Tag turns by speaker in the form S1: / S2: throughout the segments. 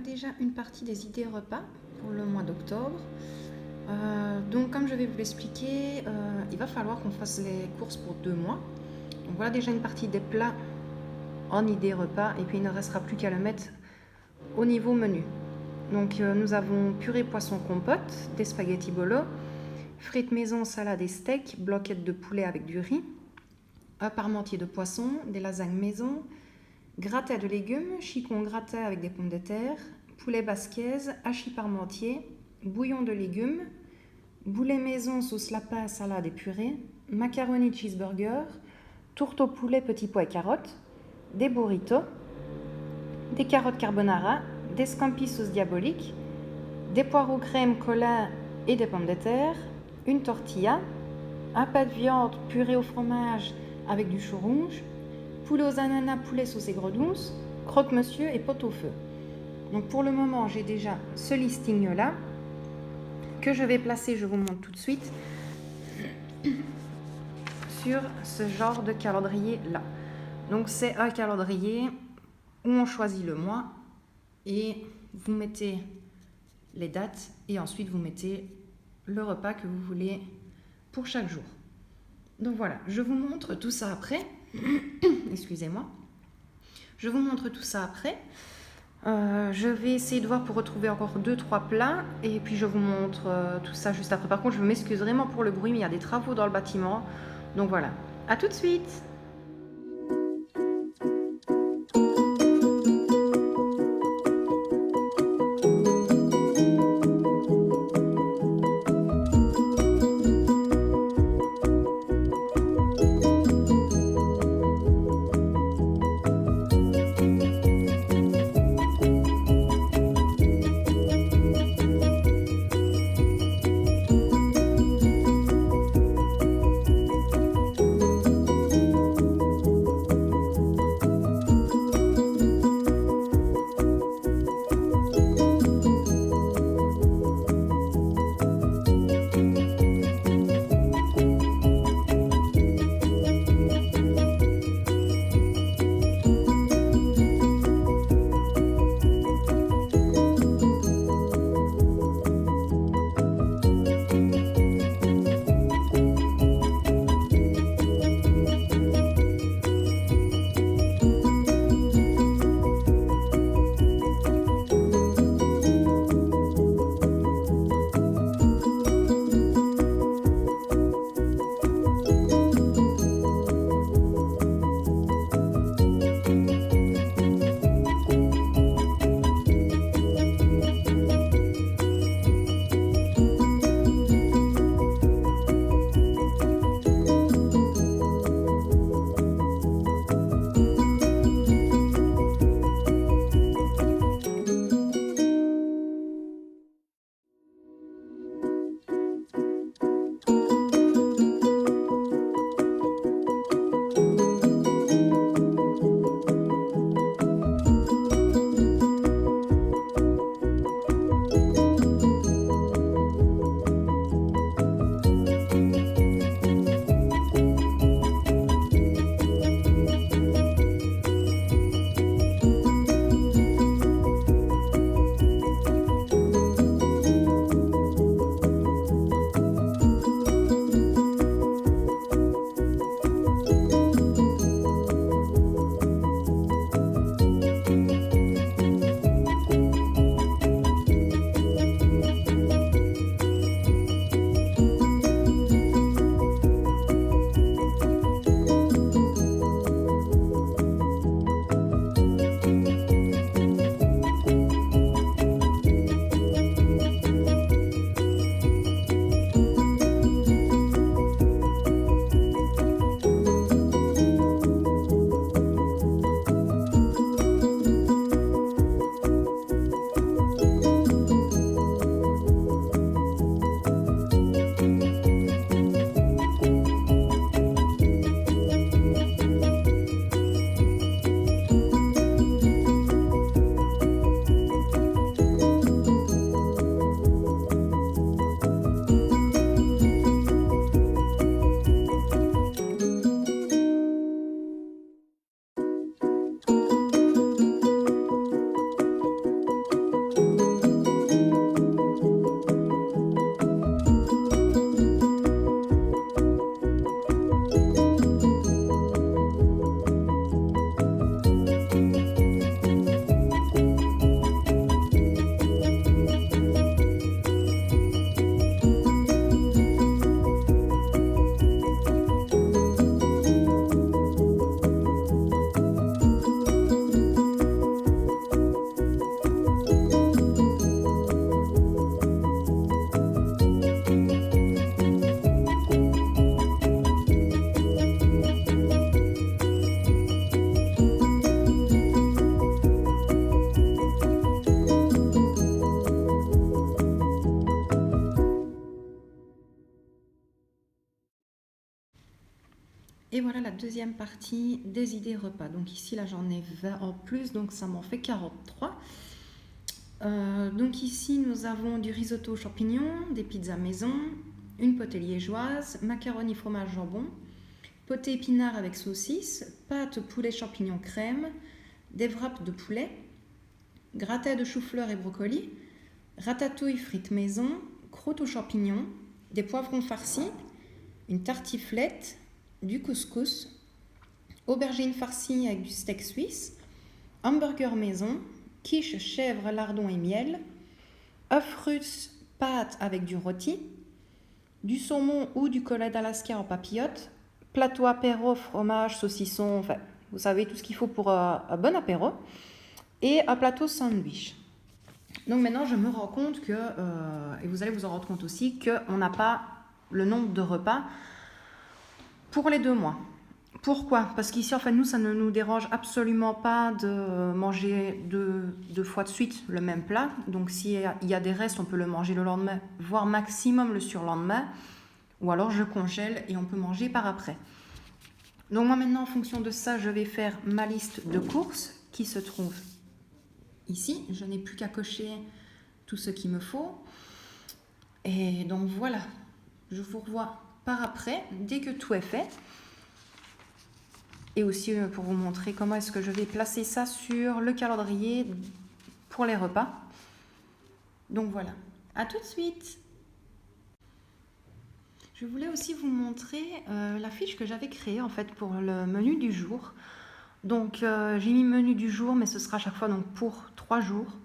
S1: déjà une partie des idées repas pour le mois d'octobre. Donc comme je vais vous l'expliquer, il va falloir qu'on fasse les courses pour 2 mois. Donc voilà déjà une partie des plats en idées repas et puis il ne restera plus qu'à le mettre au niveau menu. Donc nous avons purée poisson compote, des spaghettis bolo, frites maison, salade et steak, bloquettes de poulet avec du riz, un parmentier de poisson, des lasagnes maison, gratin de légumes, chicon gratin avec des pommes de terre, poulet basquaise, hachis parmentier, bouillon de légumes, boulet maison sauce lapin, salade et purée, macaroni cheeseburger, tourte au poulet petits pois et carottes, des burritos, des carottes carbonara, des scampi sauce diabolique, des poireaux crème colin et des pommes de terre, une tortilla, un pâte de viande purée au fromage avec du chou rouge, poulet aux ananas, poulet sauce aigre douce, croque-monsieur et pot au feu. Donc pour le moment, j'ai déjà ce listing-là que je vais placer, je vous montre tout de suite, sur ce genre de calendrier-là. Donc c'est un calendrier où on choisit le mois et vous mettez les dates et ensuite vous mettez le repas que vous voulez pour chaque jour. Donc voilà, je vous montre tout ça après. Excusez-moi. Je vous montre tout ça après. Je vais essayer de voir pour retrouver encore 2-3 plats et puis je vous montre tout ça juste après. Par contre, je m'excuse vraiment pour le bruit, mais il y a des travaux dans le bâtiment. Donc voilà, à tout de suite. Et voilà la deuxième partie des idées repas. Donc ici, là, j'en ai 20 en plus, donc ça m'en fait 43. Donc ici, nous avons du risotto aux champignons, des pizzas maison, une potée liégeoise, macaroni fromage jambon, potée épinard avec saucisse, pâte poulet champignons crème, des wraps de poulet, gratin de chou-fleur et brocoli, ratatouille frites maison, croûte aux champignons, des poivrons farcis, une tartiflette, du couscous, aubergine farcie avec du steak suisse, hamburger maison, quiche chèvre, lardon et miel, œufs russes, pâte avec du rôti, du saumon ou du collet d'Alaska en papillote, plateau apéro, fromage, saucisson, enfin, vous savez tout ce qu'il faut pour un bon apéro, et un plateau sandwich. Donc maintenant, je me rends compte que, et vous allez vous en rendre compte aussi, qu'on n'a pas le nombre de repas pour les 2 mois. Pourquoi? Parce qu'ici, en fait, nous, ça ne nous dérange absolument pas de manger deux fois de suite le même plat. Donc, s'il y a des restes, on peut le manger le lendemain, voire maximum le surlendemain. Ou alors, je congèle et on peut manger par après. Donc, moi, maintenant, en fonction de ça, je vais faire ma liste de courses qui se trouve ici. Je n'ai plus qu'à cocher tout ce qu'il me faut. Et donc, voilà. Je vous revois par après, dès que tout est fait. Et aussi pour vous montrer comment est-ce que je vais placer ça sur le calendrier pour les repas. Donc voilà, à tout de suite. Je voulais aussi vous montrer la fiche que j'avais créée en fait pour le menu du jour. Donc j'ai mis menu du jour, mais ce sera à chaque fois donc pour 3 jours.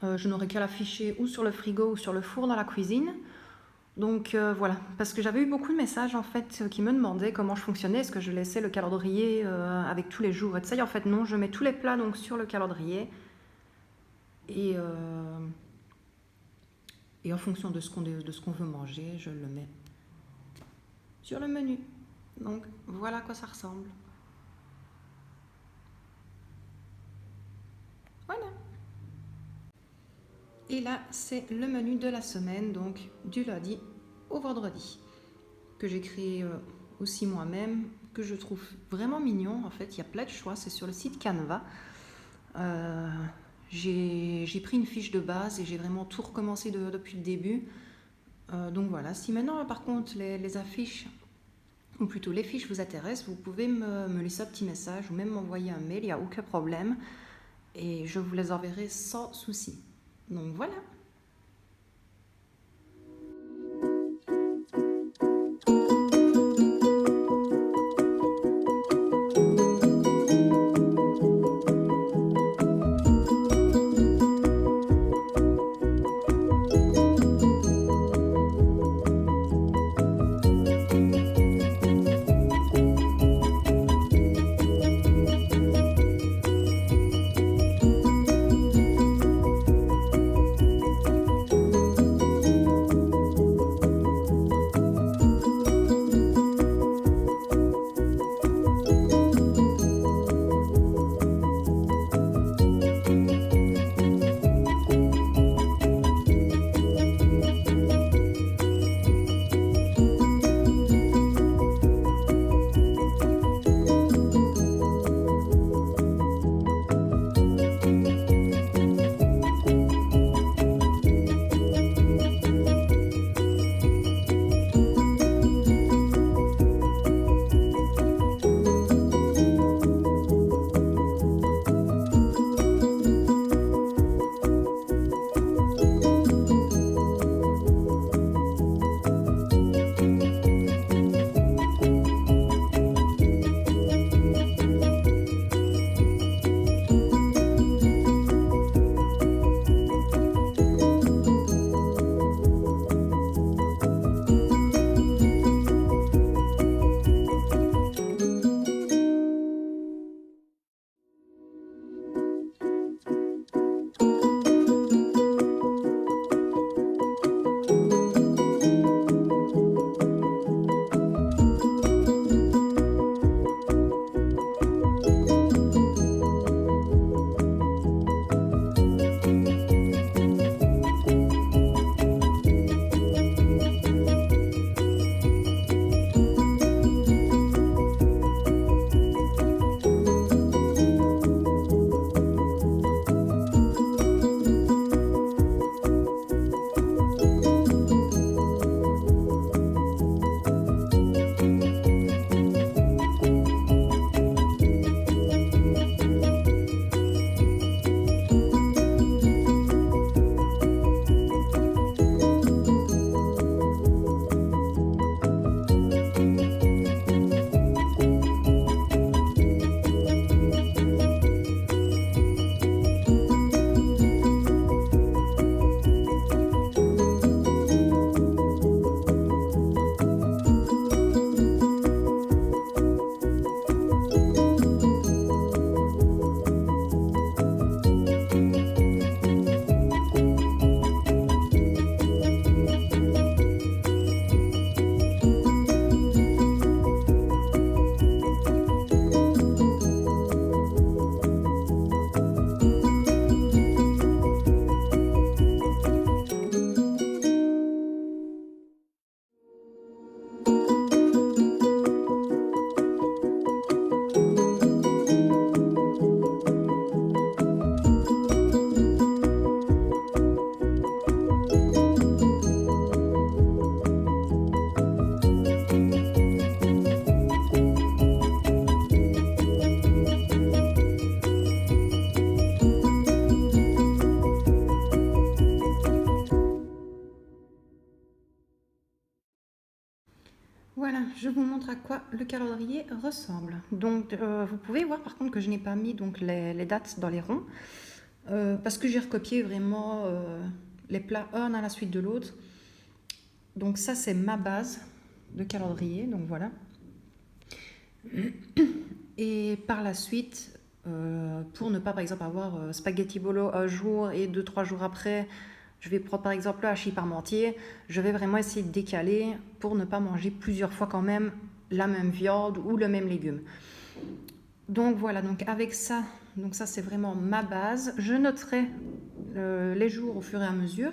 S1: Je n'aurai qu'à l'afficher ou sur le frigo ou sur le four dans la cuisine. Donc voilà, parce que j'avais eu beaucoup de messages en fait qui me demandaient comment je fonctionnais, est-ce que je laissais le calendrier avec tous les jours, et ça, et en fait non, je mets tous les plats donc sur le calendrier et en fonction de ce qu'on veut manger, je le mets sur le menu. Donc voilà à quoi ça ressemble. Voilà. Et là, c'est le menu de la semaine, donc du lundi au vendredi, que j'ai créé aussi moi-même, que je trouve vraiment mignon. En fait, il y a plein de choix, c'est sur le site Canva. J'ai pris une fiche de base et j'ai vraiment tout recommencé depuis le début. Donc voilà, si maintenant, par contre, les affiches, ou plutôt les fiches vous intéressent, vous pouvez me laisser un petit message ou même m'envoyer un mail, il n'y a aucun problème. Et je vous les enverrai sans souci. Donc voilà. je vous montre à quoi le calendrier ressemble. Donc, vous pouvez voir par contre que je n'ai pas mis donc, les dates dans les ronds, parce que j'ai recopié vraiment les plats un à la suite de l'autre. Donc ça, c'est ma base de calendrier, donc voilà. Et par la suite, pour ne pas par exemple avoir spaghetti bolo un jour et 2-3 jours après, je vais prendre par exemple le hachis parmentier, je vais vraiment essayer de décaler pour ne pas manger plusieurs fois quand même la même viande ou le même légume. Donc voilà, donc avec ça, donc ça c'est vraiment ma base. Je noterai les jours au fur et à mesure.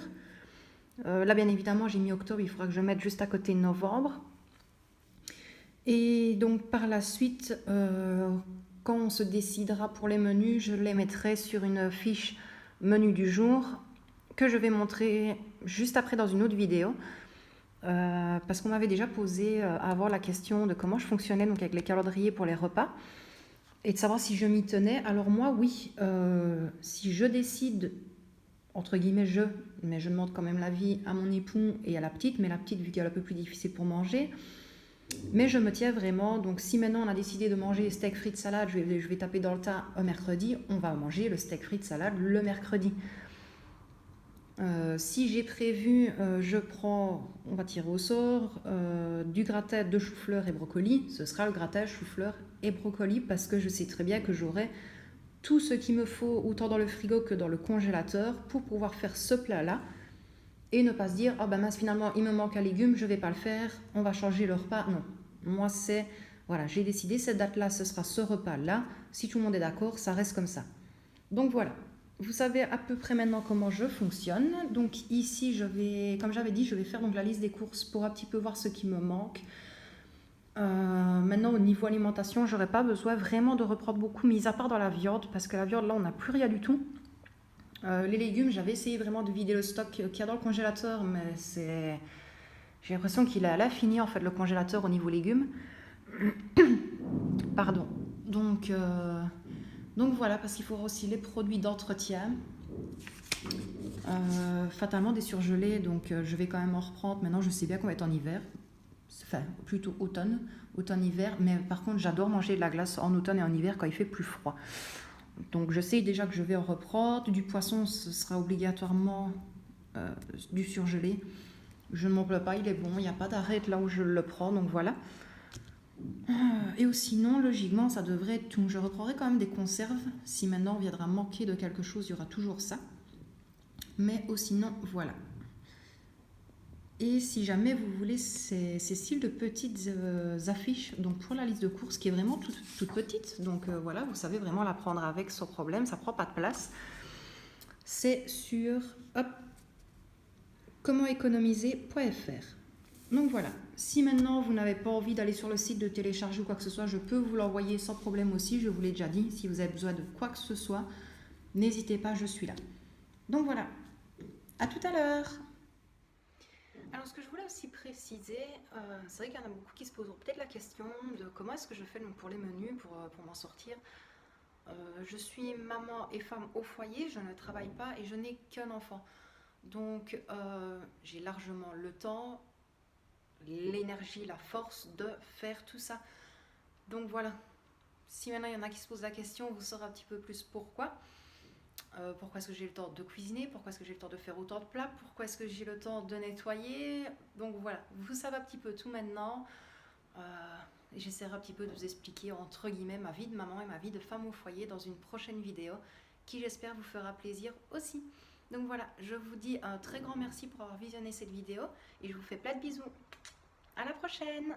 S1: Là bien évidemment j'ai mis octobre, il faudra que je mette juste à côté novembre. Et donc par la suite, quand on se décidera pour les menus, je les mettrai sur une fiche menu du jour que je vais montrer juste après dans une autre vidéo. Parce qu'on m'avait déjà posé avant la question de comment je fonctionnais donc avec les calendriers pour les repas et de savoir si je m'y tenais. Alors moi oui, si je décide, entre guillemets mais je demande quand même l'avis à mon époux et à la petite, mais la petite vu qu'elle est un peu plus difficile pour manger, mais je me tiens vraiment. Donc si maintenant on a décidé de manger steak frites salade, je vais taper dans le tas un mercredi, on va manger le steak frites salade le mercredi. Si j'ai prévu, on va tirer au sort, du gratin de chou-fleur et brocoli, ce sera le gratin chou-fleur et brocoli parce que je sais très bien que j'aurai tout ce qu'il me faut autant dans le frigo que dans le congélateur pour pouvoir faire ce plat-là et ne pas se dire « Ah ben mince, finalement, il me manque un légume, je ne vais pas le faire, on va changer le repas. » Non, moi c'est, voilà, j'ai décidé, cette date-là, ce sera ce repas-là. Si tout le monde est d'accord, ça reste comme ça. Donc voilà. Vous savez à peu près maintenant comment je fonctionne. Donc ici, comme j'avais dit, je vais faire donc la liste des courses pour un petit peu voir ce qui me manque. Maintenant, au niveau alimentation, j'aurais pas besoin vraiment de reprendre beaucoup, mis à part dans la viande, parce que la viande, là, on n'a plus rien du tout. Les légumes, j'avais essayé vraiment de vider le stock qu'il y a dans le congélateur, mais j'ai l'impression qu'il est à l'infini, en fait, le congélateur au niveau légumes. Pardon. Donc voilà, parce qu'il faut aussi les produits d'entretien. Fatalement des surgelés, donc je vais quand même en reprendre. Maintenant, je sais bien qu'on va être en hiver, enfin plutôt automne-hiver, mais par contre, j'adore manger de la glace en automne et en hiver quand il fait plus froid. Donc je sais déjà que je vais en reprendre. Du poisson, ce sera obligatoirement du surgelé. Je ne m'en plains pas, il est bon, il n'y a pas d'arrêt là où je le prends, donc voilà. Et sinon, logiquement, ça devrait être tout. Je reprendrai quand même des conserves. Si maintenant on viendra manquer de quelque chose, il y aura toujours ça. Mais sinon, voilà. Et si jamais vous voulez ces styles de petites affiches, donc pour la liste de courses qui est vraiment toute petite, donc voilà, vous savez vraiment la prendre avec sans problème, ça prend pas de place. C'est sur commentéconomiser.fr. Donc voilà, si maintenant vous n'avez pas envie d'aller sur le site de télécharger ou quoi que ce soit, je peux vous l'envoyer sans problème aussi, je vous l'ai déjà dit. Si vous avez besoin de quoi que ce soit, n'hésitez pas, je suis là. Donc voilà, à tout à l'heure. Alors ce que je voulais aussi préciser, c'est vrai qu'il y en a beaucoup qui se posent peut-être la question de comment est-ce que je fais donc, pour les menus, pour m'en sortir. Je suis maman et femme au foyer, je ne travaille pas et je n'ai qu'un enfant. Donc j'ai largement le temps, l'énergie, la force de faire tout ça. Donc voilà, si maintenant il y en a qui se posent la question, vous saurez un petit peu plus pourquoi. Pourquoi est-ce que j'ai le temps de cuisiner, pourquoi est-ce que j'ai le temps de faire autant de plats, pourquoi est-ce que j'ai le temps de nettoyer. Donc voilà, vous savez un petit peu tout maintenant. Et j'essaierai un petit peu de vous expliquer entre guillemets ma vie de maman et ma vie de femme au foyer dans une prochaine vidéo qui j'espère vous fera plaisir aussi. Donc voilà, je vous dis un très grand merci pour avoir visionné cette vidéo et je vous fais plein de bisous. À la prochaine!